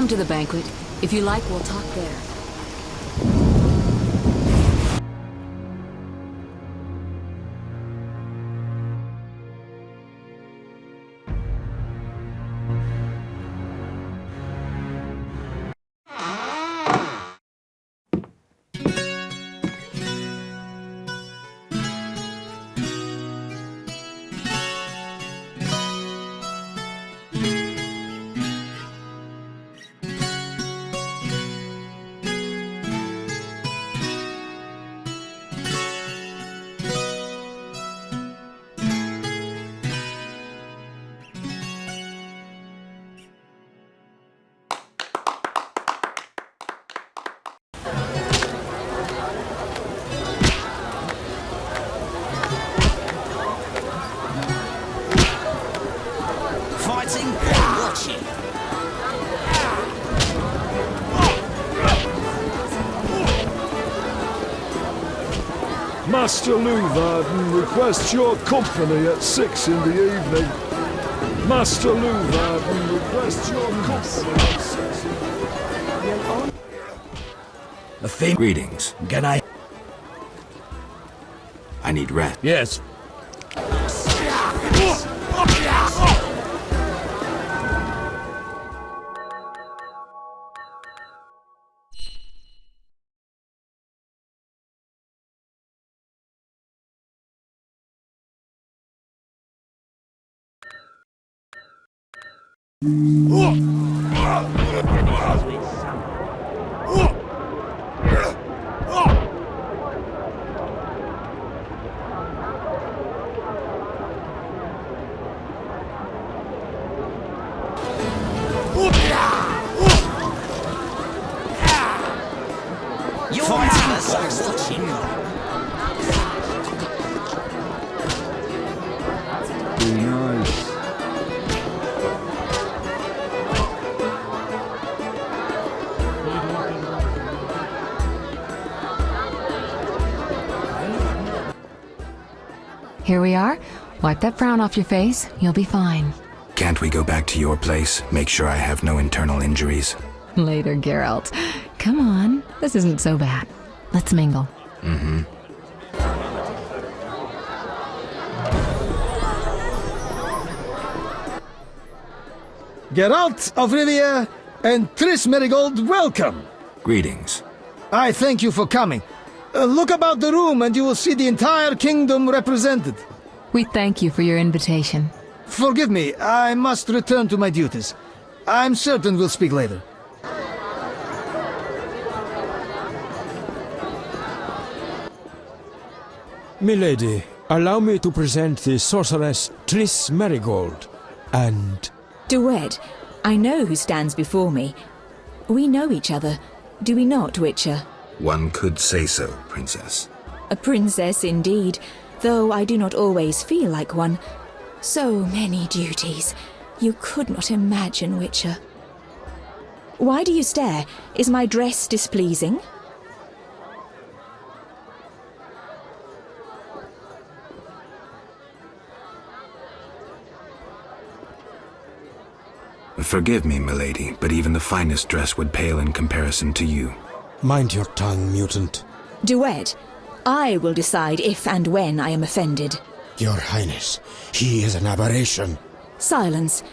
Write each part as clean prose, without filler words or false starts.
Come to the banquet. If you like, we'll talk there. Master Luvarden requests your company at 6 in the evening. Master Luvarden requests your company at 6 in the evening. A famous greetings. Can I need rest. Yes. Here we are. Wipe that frown off your face. You'll be fine. Can't we go back to your place? Make sure I have no internal injuries. Later, Geralt. Come on. This isn't so bad. Let's mingle. Mm-hmm. Geralt of Rivia and Triss Merigold, welcome! Greetings. I thank you for coming. Look about the room and you will see the entire kingdom represented. We thank you for your invitation. Forgive me, I must return to my duties. I'm certain we'll speak later. Milady, allow me to present the sorceress Triss Merigold, and... Duet, I know who stands before me. We know each other, do we not, Witcher? One could say so, Princess. A princess indeed, though I do not always feel like one. So many duties. You could not imagine, Witcher. Why do you stare? Is my dress displeasing? Forgive me, milady, but even the finest dress would pale in comparison to you. Mind your tongue, mutant. Duet, I will decide if and when I am offended. Your Highness, he is an aberration. Silence.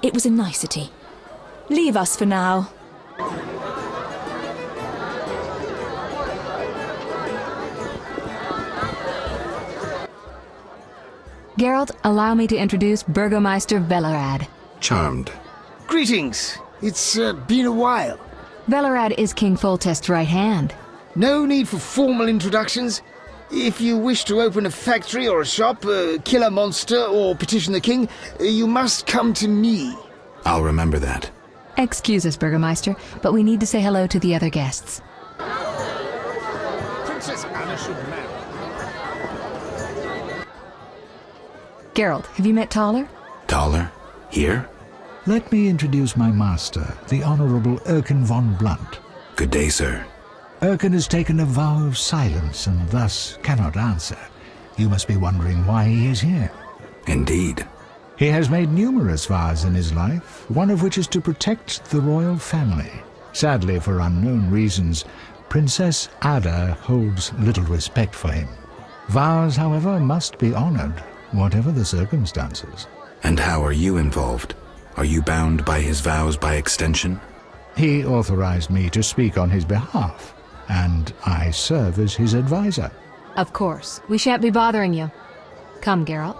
It was a nicety. Leave us for now. Geralt, allow me to introduce Burgomeister Velerad. Charmed. Greetings. It's been a while. Velerad is King Foltest's right hand. No need for formal introductions. If you wish to open a factory or a shop, kill a monster or petition the king, you must come to me. I'll remember that. Excuse us, Burgomeister, but we need to say hello to the other guests. Princess Anna should marry. Geralt, have you met Taller? Taller? Here? Let me introduce my master, the Honourable Erkin von Blunt. Good day, sir. Erkin has taken a vow of silence and thus cannot answer. You must be wondering why he is here. Indeed. He has made numerous vows in his life, one of which is to protect the royal family. Sadly, for unknown reasons, Princess Ada holds little respect for him. Vows, however, must be honored, whatever the circumstances. And how are you involved? Are you bound by his vows by extension? He authorized me to speak on his behalf, and I serve as his advisor. Of course. We shan't be bothering you. Come, Geralt.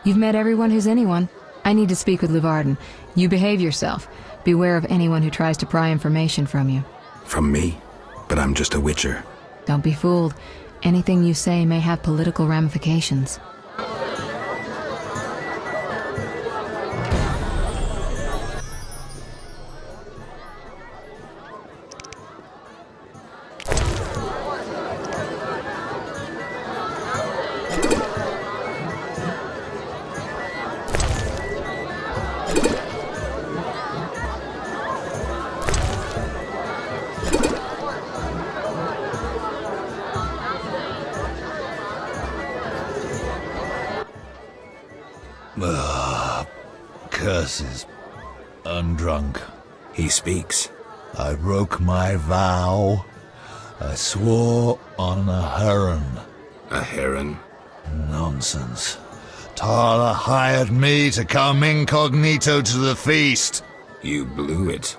You've met everyone who's anyone. I need to speak with Luvarden. You behave yourself. Beware of anyone who tries to pry information from you. From me? But I'm just a witcher. Don't be fooled. Anything you say may have political ramifications. Curses. I'm drunk. He speaks. I broke my vow. I swore on a heron. A heron? Nonsense. Tala hired me to come incognito to the feast. You blew it.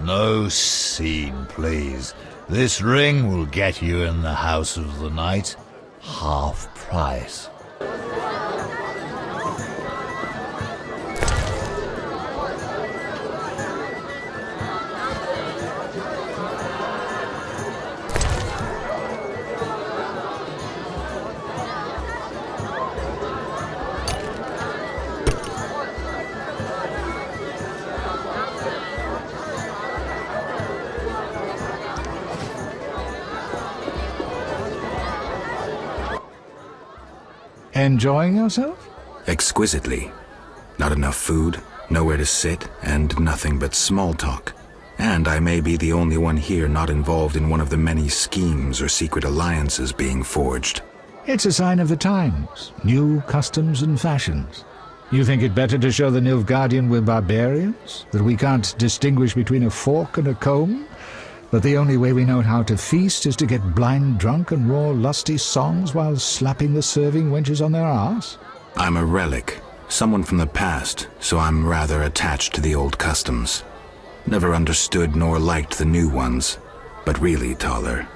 No scene, please. This ring will get you in the house of the night. Half price. Enjoying yourself? Exquisitely. Not enough food, nowhere to sit, and nothing but small talk. And I may be the only one here not involved in one of the many schemes or secret alliances being forged. It's a sign of the times. New customs and fashions. You think it better to show the Nilfgaardian we're barbarians? That we can't distinguish between a fork and a comb? That the only way we know how to feast is to get blind drunk and roar lusty songs while slapping the serving wenches on their arse? I'm a relic, someone from the past, so I'm rather attached to the old customs. Never understood nor liked the new ones. But really, Taller,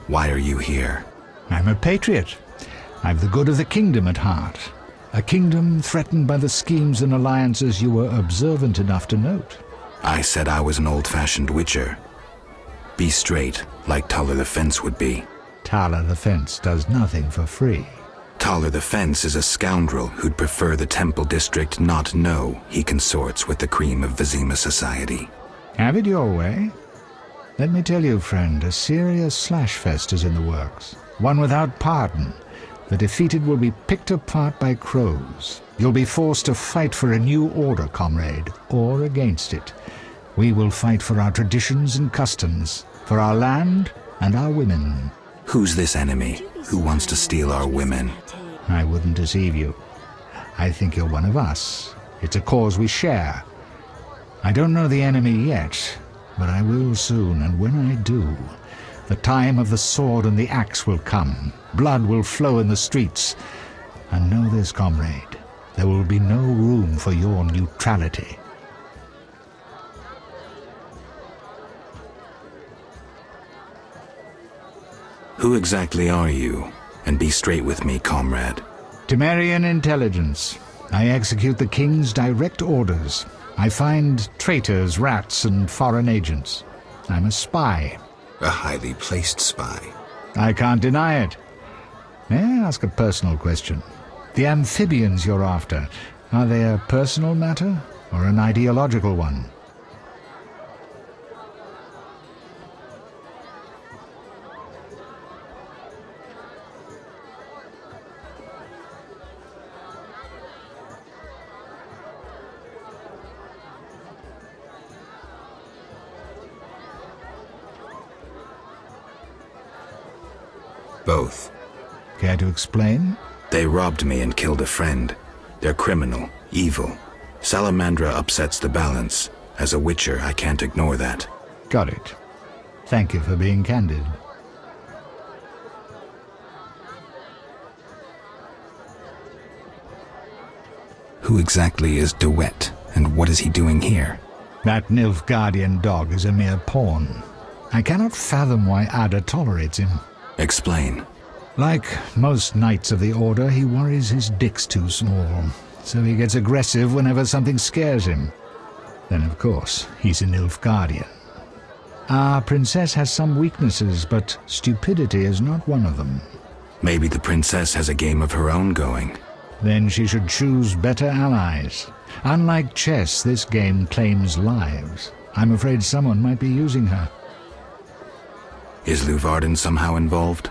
why are you here? I'm a patriot. I've the good of the kingdom at heart. A kingdom threatened by the schemes and alliances you were observant enough to note. I said I was an old-fashioned witcher. Be straight, like Taller the Fence would be. Taller the Fence does nothing for free. Taller the Fence is a scoundrel who'd prefer the Temple District not know he consorts with the cream of Vizima society. Have it your way. Let me tell you, friend, a serious slashfest is in the works. One without pardon. The defeated will be picked apart by crows. You'll be forced to fight for a new order, comrade, or against it. We will fight for our traditions and customs, for our land and our women. Who's this enemy? Who wants to steal our women? I wouldn't deceive you. I think you're one of us. It's a cause we share. I don't know the enemy yet, but I will soon, and when I do, the time of the sword and the axe will come. Blood will flow in the streets. And know this, comrade, there will be no room for your neutrality. Who exactly are you? And be straight with me, comrade. Temerian intelligence. I execute the king's direct orders. I find traitors, rats, and foreign agents. I'm a spy. A highly placed spy. I can't deny it. May I ask a personal question? The amphibians you're after, are they a personal matter or an ideological one? Both. Care to explain? They robbed me and killed a friend. They're criminal, evil. Salamandra upsets the balance. As a witcher, I can't ignore that. Got it. Thank you for being candid. Who exactly is Duet, and what is he doing here? That Nilfgaardian dog is a mere pawn. I cannot fathom why Ada tolerates him. Explain. Like most knights of the Order, he worries his dick's too small, so he gets aggressive whenever something scares him. Then, of course, he's a Nilfgaardian. Our princess has some weaknesses, but stupidity is not one of them. Maybe the princess has a game of her own going. Then she should choose better allies. Unlike chess, this game claims lives. I'm afraid someone might be using her. Is Luvarden somehow involved?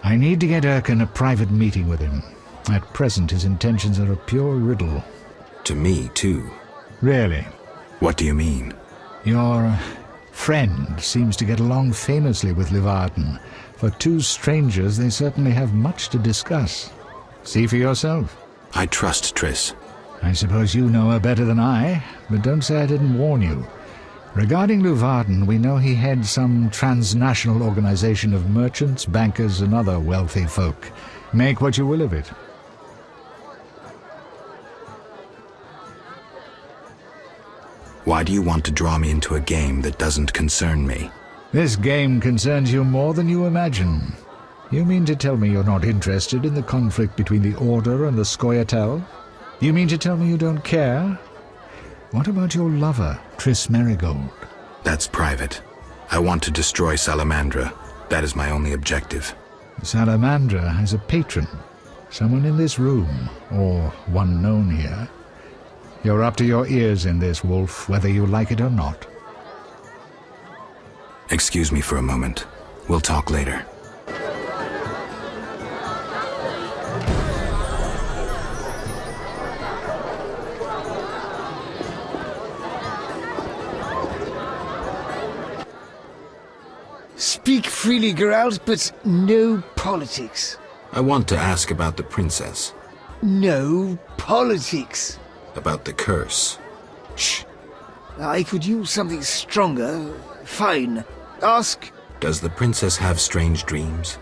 I need to get Erkin a private meeting with him. At present, his intentions are a pure riddle. To me, too. Really? What do you mean? Your friend seems to get along famously with Luvarden. For two strangers, they certainly have much to discuss. See for yourself. I trust Triss. I suppose you know her better than I, but don't say I didn't warn you. Regarding Luvarden, we know he heads some transnational organization of merchants, bankers, and other wealthy folk. Make what you will of it. Why do you want to draw me into a game that doesn't concern me? This game concerns you more than you imagine. You mean to tell me you're not interested in the conflict between the Order and the Scoia'tael? You mean to tell me you don't care? What about your lover, Triss Merigold? That's private. I want to destroy Salamandra. That is my only objective. Salamandra has a patron. Someone in this room, or one known here. You're up to your ears in this, Wolf, whether you like it or not. Excuse me for a moment. We'll talk later. Speak freely, Geralt, but no politics. I want to ask about the princess. No politics. About the curse. Shh. I could use something stronger. Fine. Ask. Does the princess have strange dreams?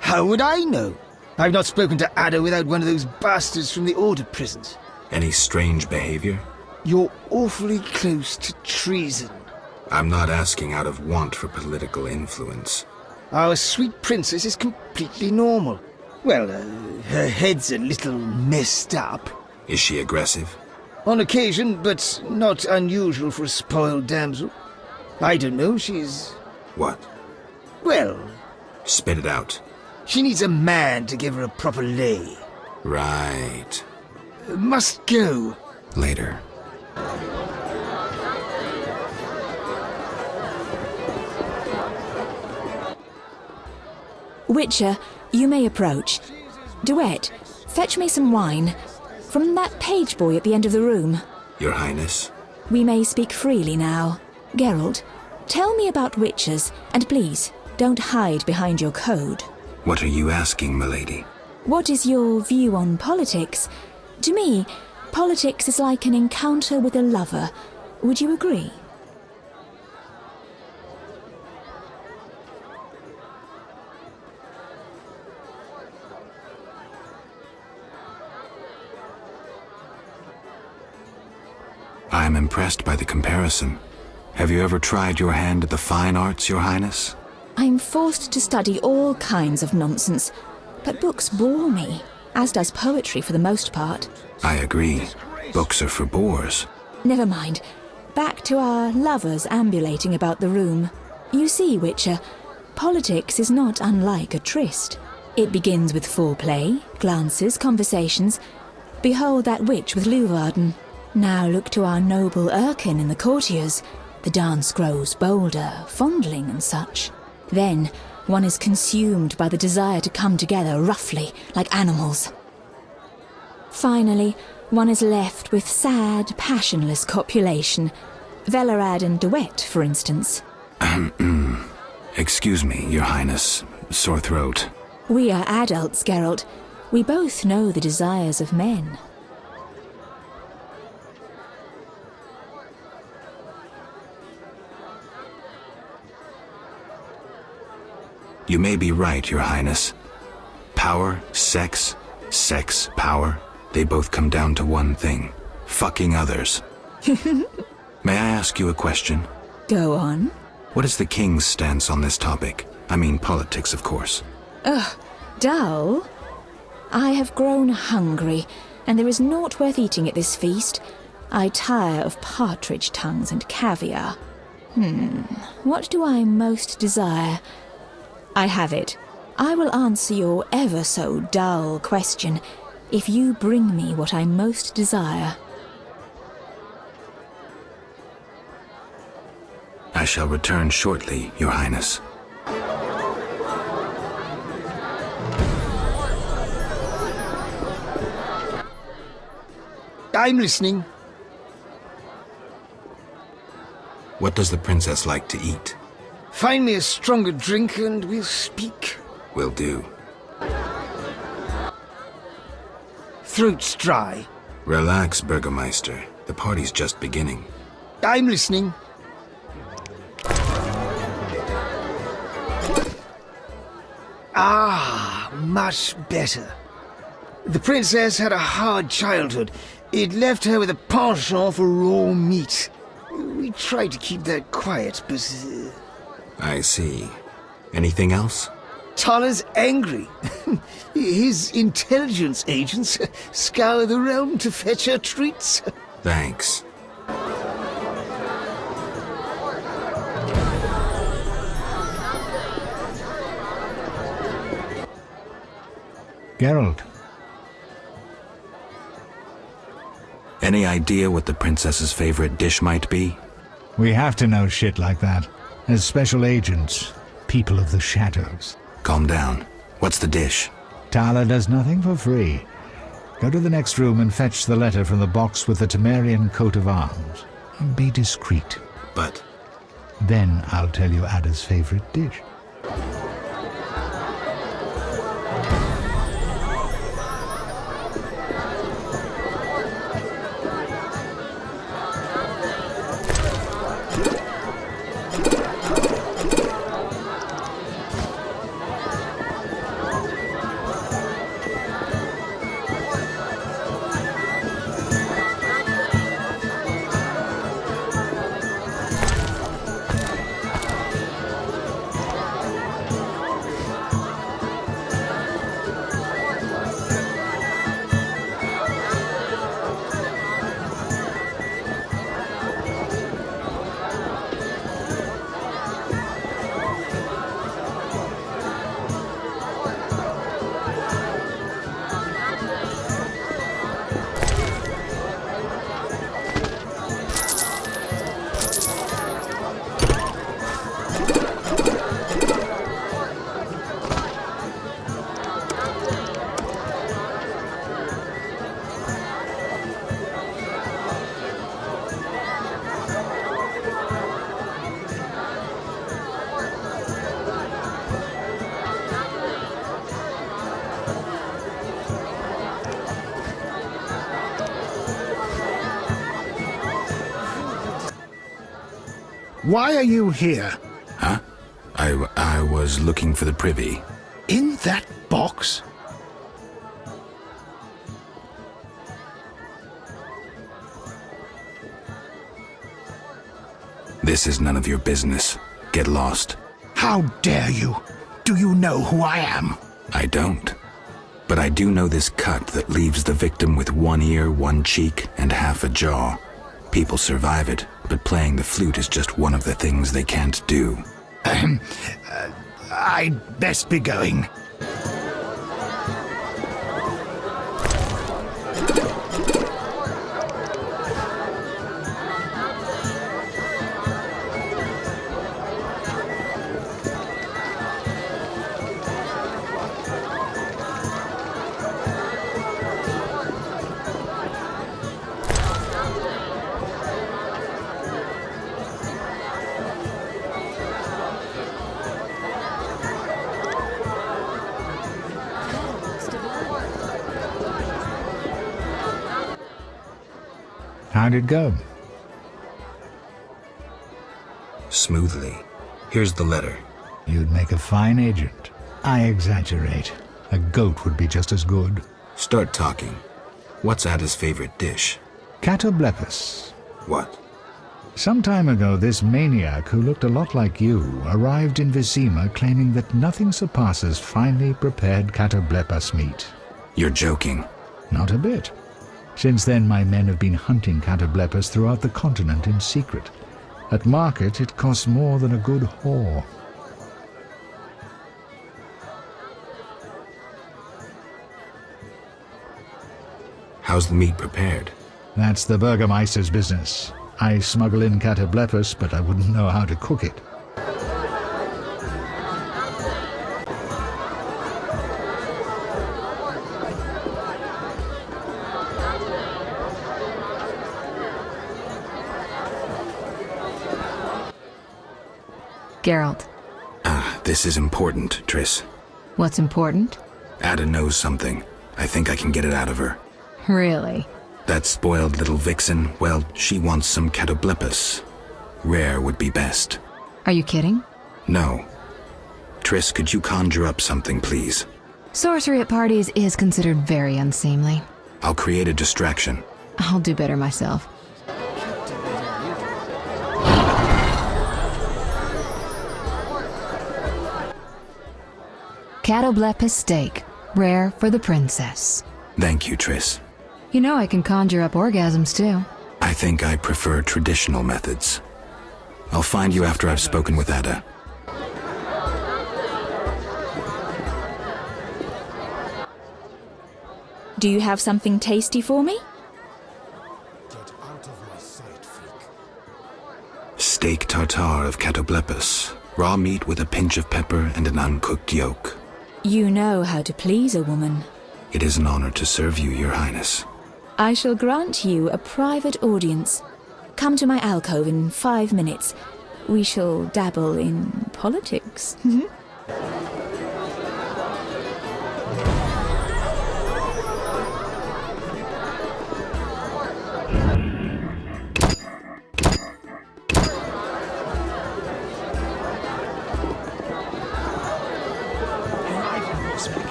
How would I know? I've not spoken to Ada without one of those bastards from the Order prisons. Any strange behavior? You're awfully close to treason. I'm not asking out of want for political influence. Our sweet princess is completely normal. Well, her head's a little messed up. Is she aggressive? On occasion, but not unusual for a spoiled damsel. I don't know, she's... What? Well... Spit it out. She needs a man to give her a proper lay. Right. Must go. Later. Witcher, you may approach. Duet, fetch me some wine. From that page boy at the end of the room. Your Highness? We may speak freely now. Geralt, tell me about witchers, and please, don't hide behind your code. What are you asking, milady? What is your view on politics? To me, politics is like an encounter with a lover. Would you agree? I am impressed by the comparison. Have you ever tried your hand at the fine arts, Your Highness? I'm forced to study all kinds of nonsense, but books bore me, as does poetry for the most part. I agree. Books are for bores. Never mind. Back to our lovers ambulating about the room. You see, Witcher, politics is not unlike a tryst. It begins with foreplay, glances, conversations. Behold that witch with Luvarden. Now look to our noble Erkin and the courtiers. The dance grows bolder, fondling and such. Then one is consumed by the desire to come together roughly, like animals. Finally, one is left with sad, passionless copulation. Velerad and Duet, for instance. Excuse me, Your Highness. Sore throat. We are adults, Geralt. We both know the desires of men. You may be right, Your Highness. Power, sex, power, they both come down to one thing. Fucking others. May I ask you a question? Go on. What is the king's stance on this topic? I mean politics, of course. Dull? I have grown hungry, and there is naught worth eating at this feast. I tire of partridge tongues and caviar. What do I most desire? I have it. I will answer your ever so dull question if you bring me what I most desire. I shall return shortly, Your Highness. I'm listening. What does the princess like to eat? Find me a stronger drink and we'll speak. Will do. Throat's dry. Relax, Burgermeister. The party's just beginning. I'm listening. Ah, much better. The princess had a hard childhood. It left her with a penchant for raw meat. We tried to keep that quiet, but... I see. Anything else? Tala's angry. His intelligence agents scour the realm to fetch her treats. Thanks. Geralt, Any idea what the princess's favorite dish might be? we have to know shit like that. As special agents, people of the shadows. Calm down. What's the dish? Tala does nothing for free. Go to the next room and fetch the letter from the box with the Temerian coat of arms. Be discreet. But Then I'll tell you Ada's favorite dish. Why are you here? Huh? I was looking for the privy. In that box? This is none of your business. Get lost. How dare you? Do you know who I am? I don't. But I do know this cut that leaves the victim with one ear, one cheek, and half a jaw. People survive it, but playing the flute is just one of the things they can't do. I'd best be going. How'd it go? Smoothly. Here's the letter. You'd make a fine agent. I exaggerate. A goat would be just as good. Start talking. What's Ada's favorite dish? Catoblepus. What? Some time ago, this maniac who looked a lot like you arrived in Vizima claiming that nothing surpasses finely prepared catoblepus meat. You're joking. Not a bit. Since then, my men have been hunting catoblepus throughout the continent in secret. At market, it costs more than a good whore. How's the meat prepared? That's the Burgermeister's business. I smuggle in catoblepus, but I wouldn't know how to cook it. Geralt, This is important, Triss. what's important? Ada knows something. I think I can get it out of her. Really? That spoiled little vixen, well, she wants some catoblepus. Rare would be best. Are you kidding? No. Triss, could you conjure up something, please? Sorcery at parties is considered very unseemly. I'll create a distraction. I'll do better myself. Catoblepus steak, rare for the princess. Thank you, Triss. You know I can conjure up orgasms too. I think I prefer traditional methods. I'll find you after I've spoken with Ada. Do you have something tasty for me? Get out of my sight, freak. Steak tartare of catoblepus. Raw meat with a pinch of pepper and an uncooked yolk. You know how to please a woman. It is an honor to serve you, Your Highness. I shall grant you a private audience. Come to my alcove in 5 minutes. We shall dabble in politics.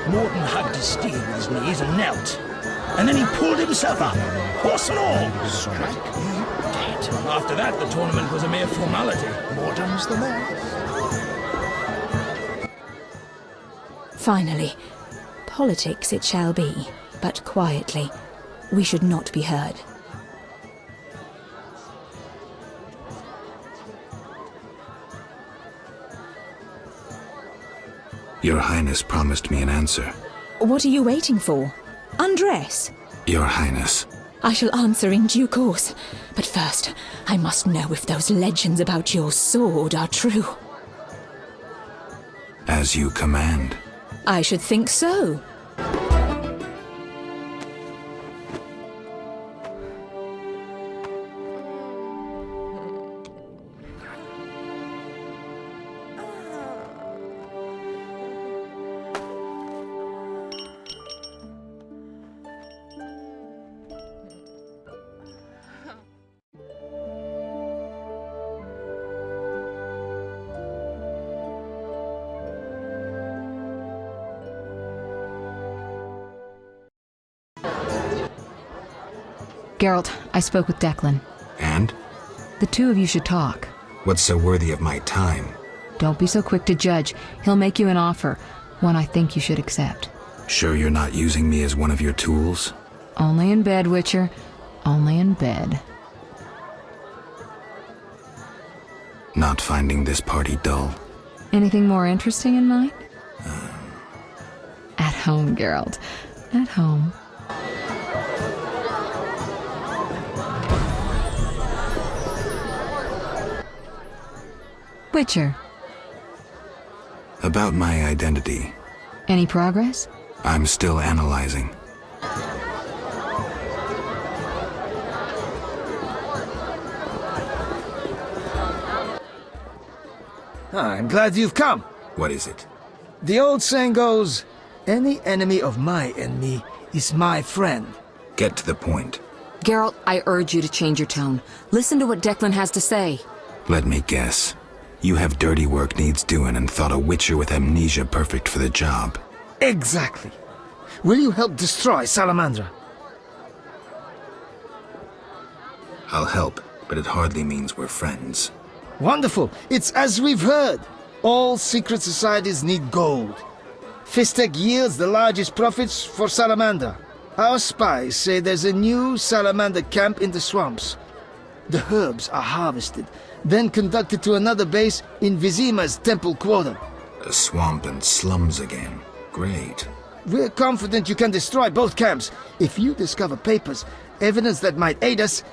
Morton hugged his steed with his knees and knelt. And then he pulled himself up, horse and all. Strike me dead. After that, the tournament was a mere formality. Morton's the man. Finally, politics it shall be, but quietly. We should not be heard. Your Highness promised me an answer. What are you waiting for? Undress. Your Highness. I shall answer in due course. But first, I must know if those legends about your sword are true. As you command. I should think so. Geralt, I spoke with Declan. And? The two of you should talk. What's so worthy of my time? Don't be so quick to judge. He'll make you an offer, one I think you should accept. Sure you're not using me as one of your tools? Only in bed, Witcher. Only in bed. Not finding this party dull? Anything more interesting in mind? At home, Geralt. At home. Witcher, About my identity. any progress? I'm still analyzing. I'm glad you've come. What is it? The old saying goes, any enemy of my enemy is my friend. Get to the point. Geralt, I urge you to change your tone. Listen to what Declan has to say. Let me guess. You have dirty work needs doing and thought a witcher with amnesia perfect for the job. Exactly. Will you help destroy Salamandra? I'll help, but it hardly means we're friends. Wonderful. It's as we've heard. All secret societies need gold. Fistek yields the largest profits for Salamandra. Our spies say there's a new Salamander camp in the swamps. The herbs are harvested, then conducted to another base in Vizima's temple quarter. A swamp and slums again. Great. We're confident you can destroy both camps. If you discover papers, evidence that might aid us,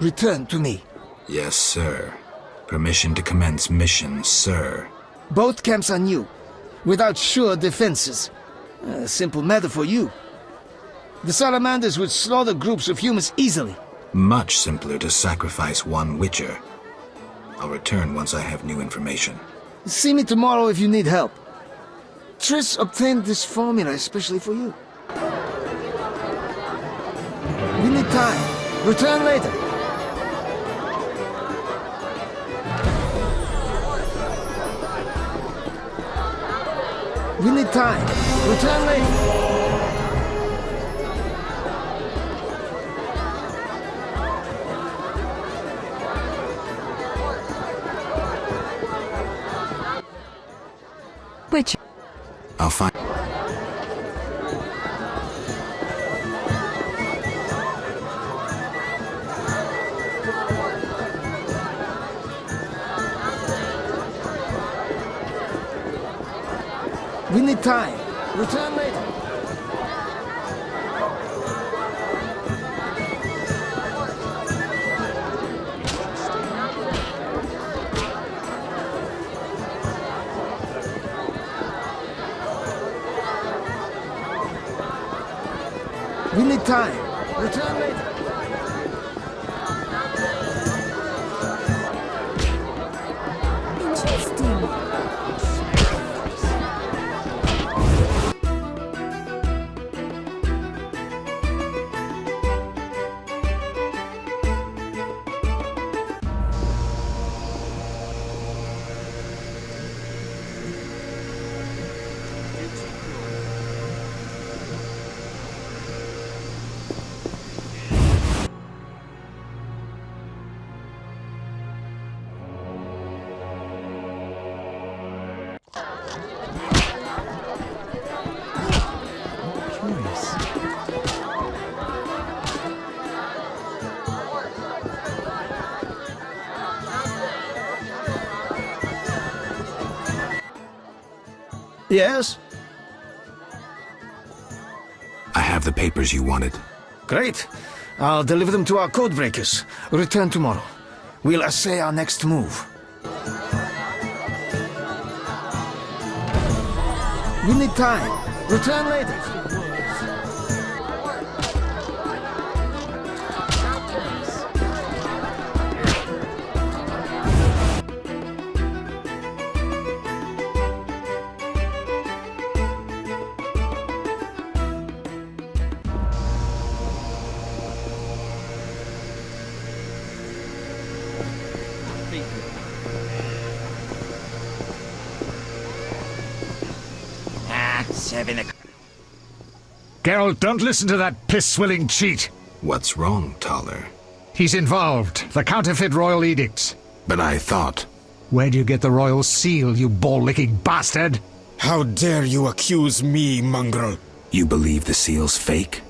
return to me. Yes, sir. Permission to commence mission, sir. Both camps are new, without sure defenses. A simple matter for you. The Salamanders would slaughter groups of humans easily. Much simpler to sacrifice one witcher. I'll return once I have new information. See me tomorrow if you need help. Triss obtained this formula especially for you. We need time. Return later. We need time. Return later. Which? I'll find... We need time. Return later. We need time. Return later. Interesting. Yes? I have the papers you wanted. Great. I'll deliver them to our codebreakers. Return tomorrow. We'll assay our next move. We need time. Return later. Geralt, don't listen to that piss-swilling cheat. What's wrong, Toller? He's involved. The counterfeit royal edicts. But I thought... Where do you get the royal seal, you ball-licking bastard? How dare you accuse me, mongrel? You believe the seal's fake?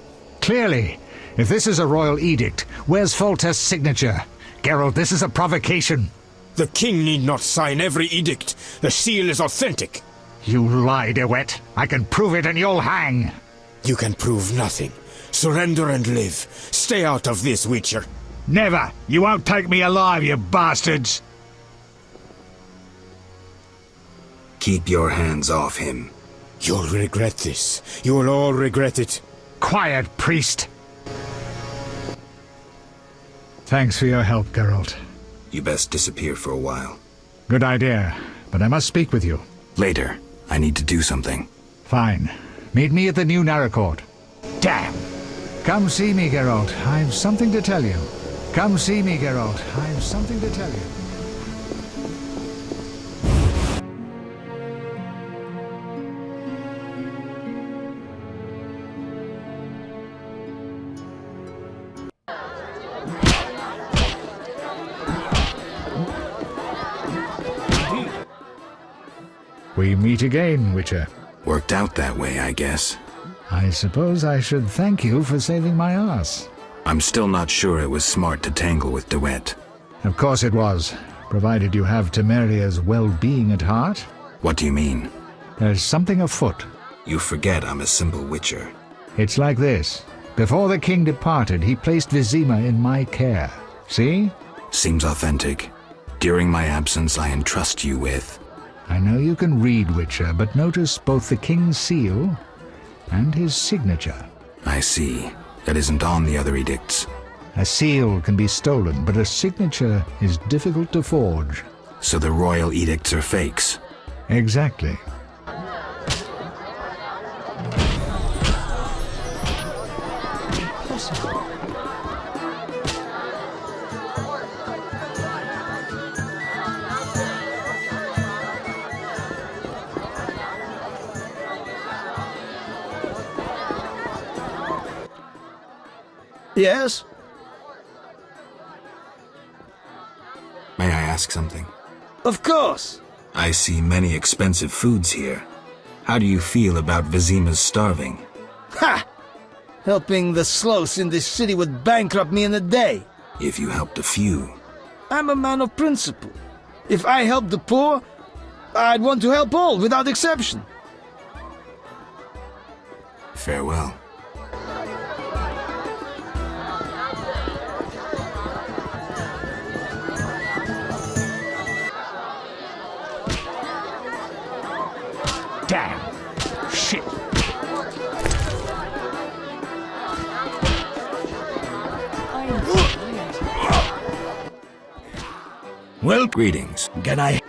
Clearly. If this is a royal edict, where's Foltest's signature? Geralt, this is a provocation. The king need not sign every edict. The seal is authentic. You lie, DeWitt. I can prove it and you'll hang. You can prove nothing. Surrender and live. Stay out of this, Witcher. Never! You won't take me alive, you bastards! Keep your hands off him. You'll regret this. You'll all regret it. Quiet, priest! Thanks for your help, Geralt. You best disappear for a while. Good idea, but I must speak with you. Later. I need to do something. Fine. Meet me at the new Narracourt. Damn! Come see me, Geralt. I've something to tell you. Come see me, Geralt. I've something to tell you. We meet again, Witcher. Worked out that way, I guess. I suppose I should thank you for saving my ass. I'm still not sure it was smart to tangle with DeWitt. Of course it was, provided you have Temeria's well-being at heart. What do you mean? There's something afoot. You forget I'm a simple witcher. It's like this. Before the king departed, he placed Vizima in my care. See? Seems authentic. During my absence, I entrust you with... I know you can read, Witcher, but notice both the king's seal and his signature. I see. That isn't on the other edicts. A seal can be stolen, but a signature is difficult to forge. So the royal edicts are fakes? Exactly. Yes? May I ask something? Of course. I see many expensive foods here. How do you feel about Vizima's starving? Ha! Helping the sloths in this city would bankrupt me in a day. If you helped a few. I'm a man of principle. If I help the poor, I'd want to help all without exception. Farewell. Damn. Shit. Well, greetings. Can I...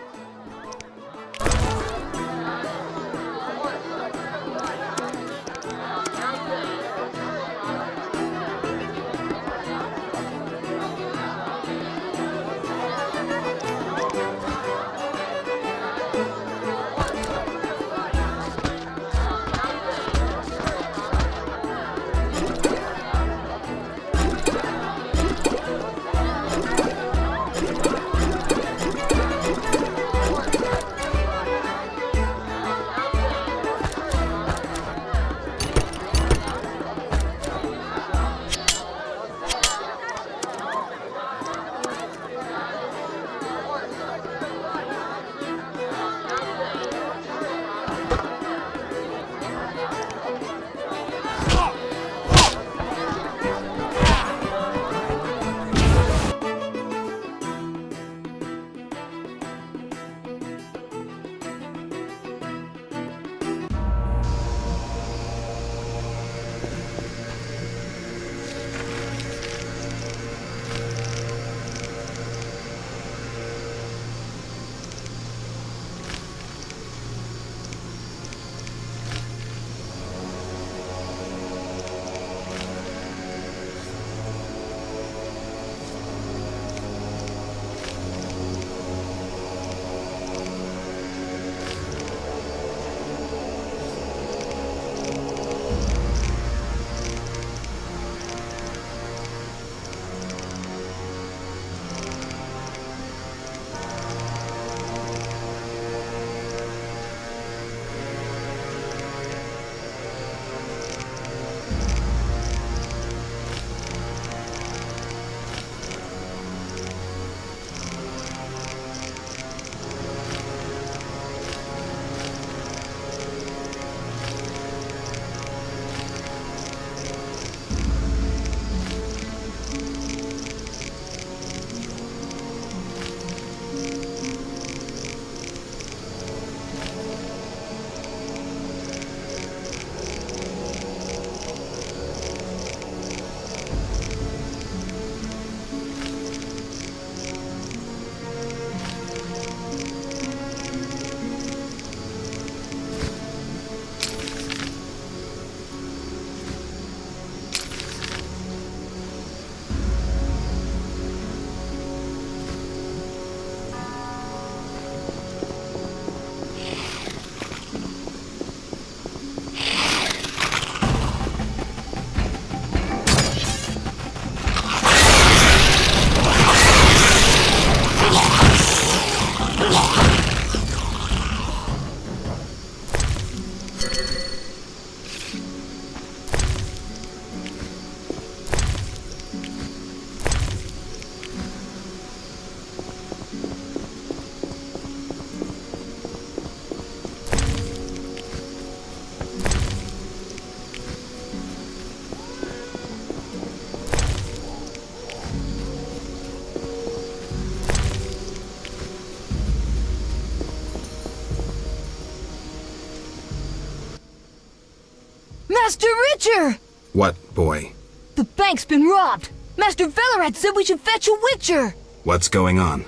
Master Richard! What, boy? The bank's been robbed! Master Velerad said we should fetch a witcher! What's going on?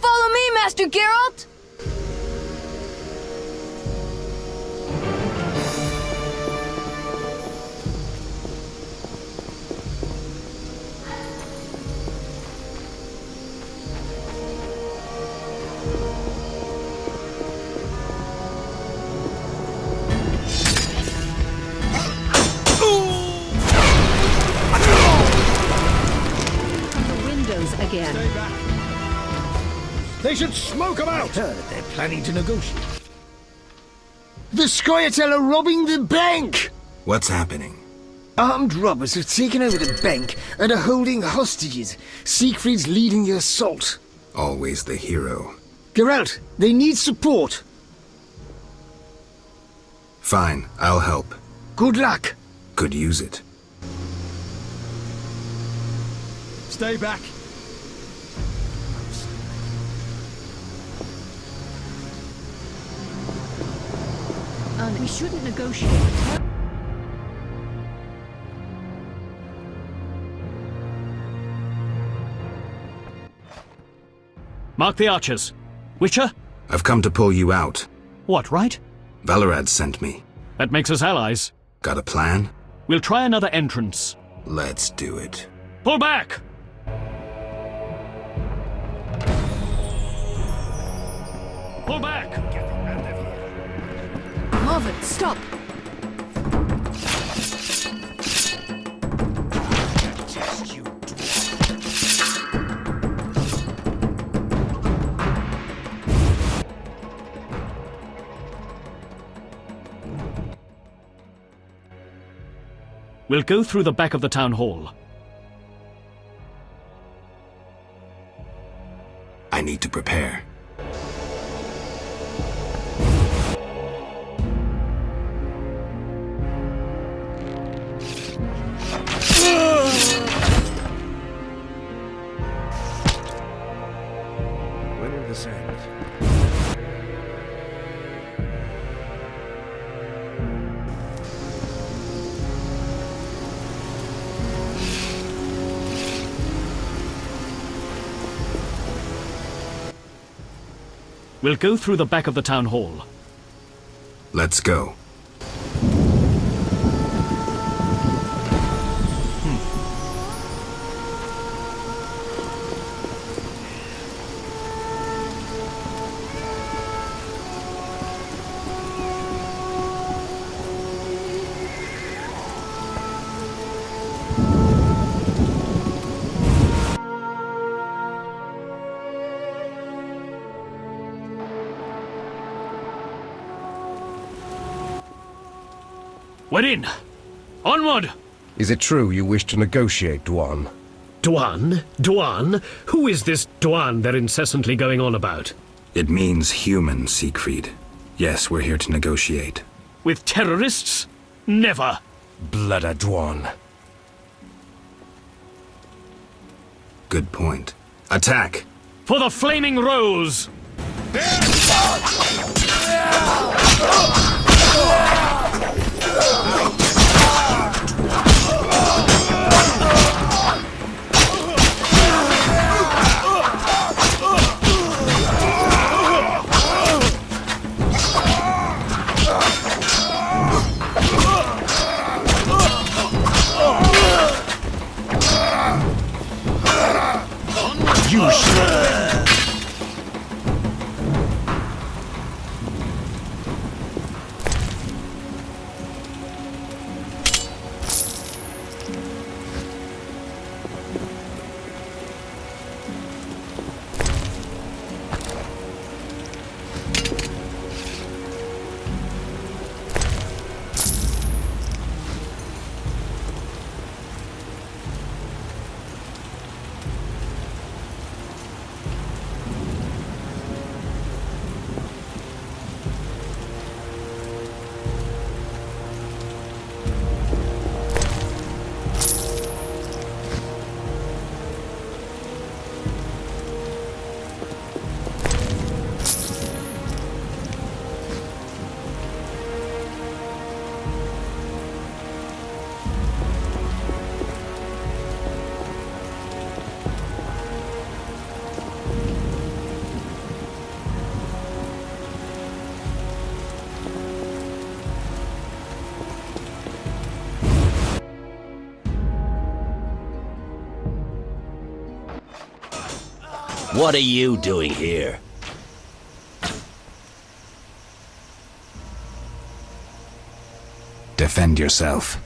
Follow me, Master Geralt! Again. They should smoke them out! I heard they're planning to negotiate. The Scoia'tael are robbing the bank! What's happening? Armed robbers have taken over the bank and are holding hostages. Siegfried's leading the assault. Always the hero. Geralt, they need support. Fine, I'll help. Good luck. Could use it. Stay back. We shouldn't negotiate. Mark the archers. Witcher? I've come to pull you out. What, right? Velerad sent me. That makes us allies. Got a plan? We'll try another entrance. Let's do it. Pull back! Pull back! Marvin, stop! We'll go through the back of the town hall. I need to prepare. When will this end? We'll go through the back of the town hall. Let's go. We're in! Onward! Is it true you wish to negotiate, Dwan? Dwan? Dwan? Who is this Dwan they're incessantly going on about? It means human, Siegfried. Yes, we're here to negotiate. With terrorists? Never! Bloody Dwan. Good point. Attack! For the Flaming Rose! You should. What are you doing here? Defend yourself.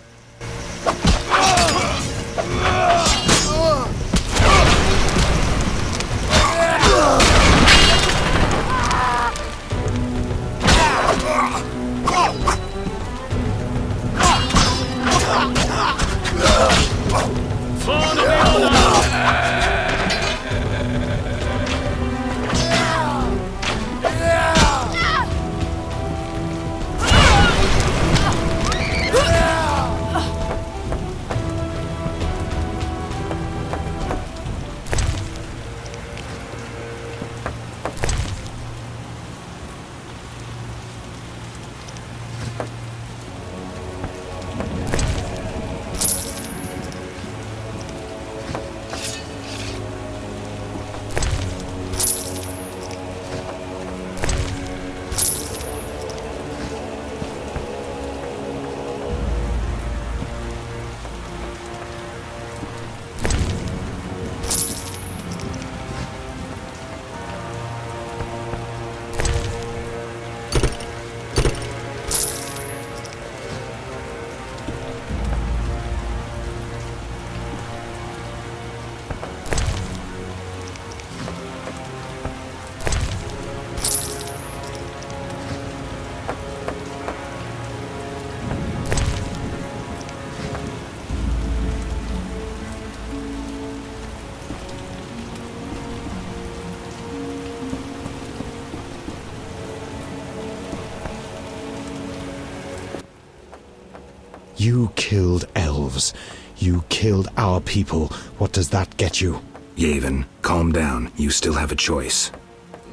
You killed elves. You killed our people. What does that get you? Yavin, calm down. You still have a choice.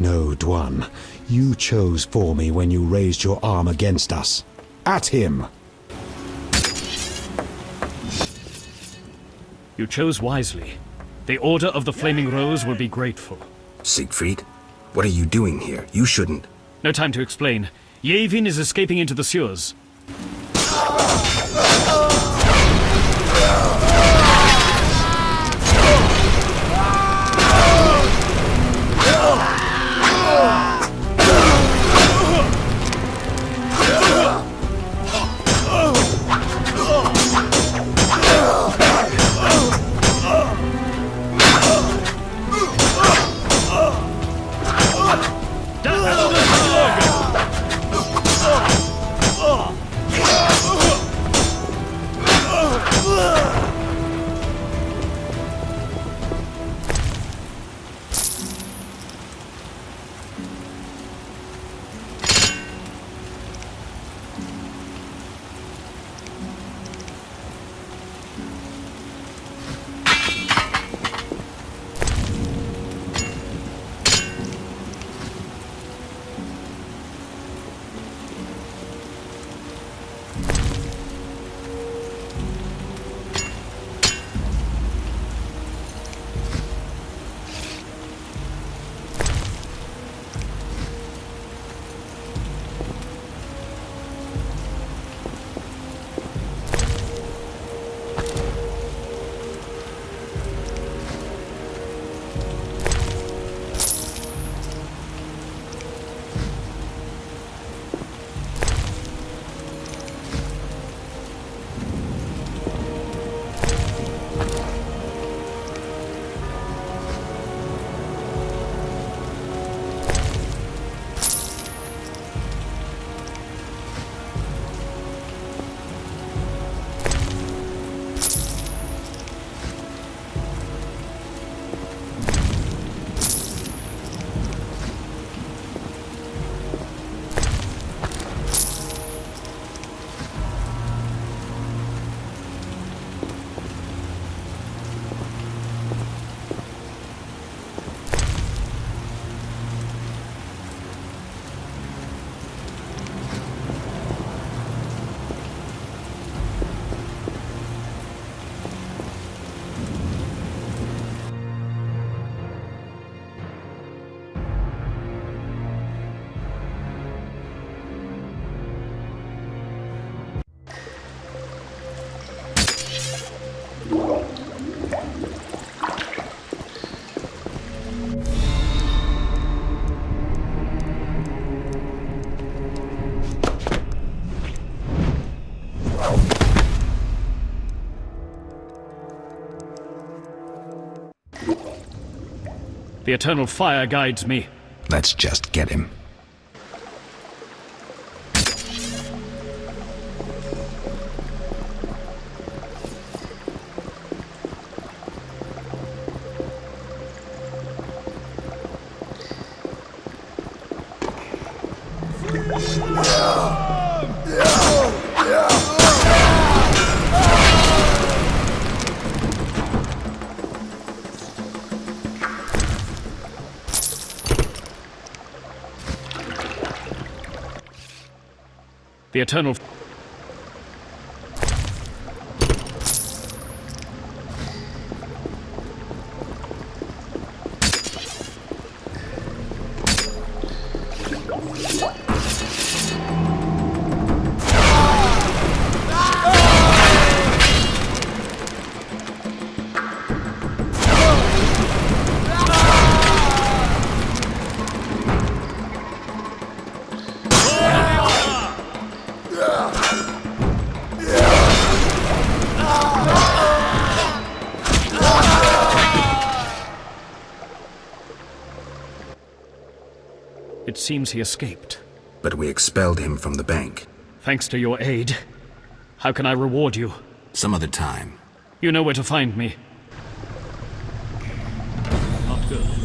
No, Dwan. You chose for me when you raised your arm against us. At him! You chose wisely. The Order of the Flaming Rose will be grateful. Siegfried, what are you doing here? You shouldn't. No time to explain. Yavin is escaping into the sewers. The eternal fire guides me. Let's just get him. The eternal... It seems he escaped. But we expelled him from the bank. Thanks to your aid. How can I reward you? Some other time. You know where to find me. Not good.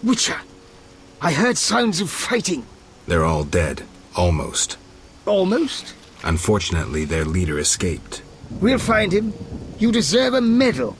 Witcher, I heard sounds of fighting. They're all dead. Almost. Almost? Unfortunately, their leader escaped. We'll find him. You deserve a medal.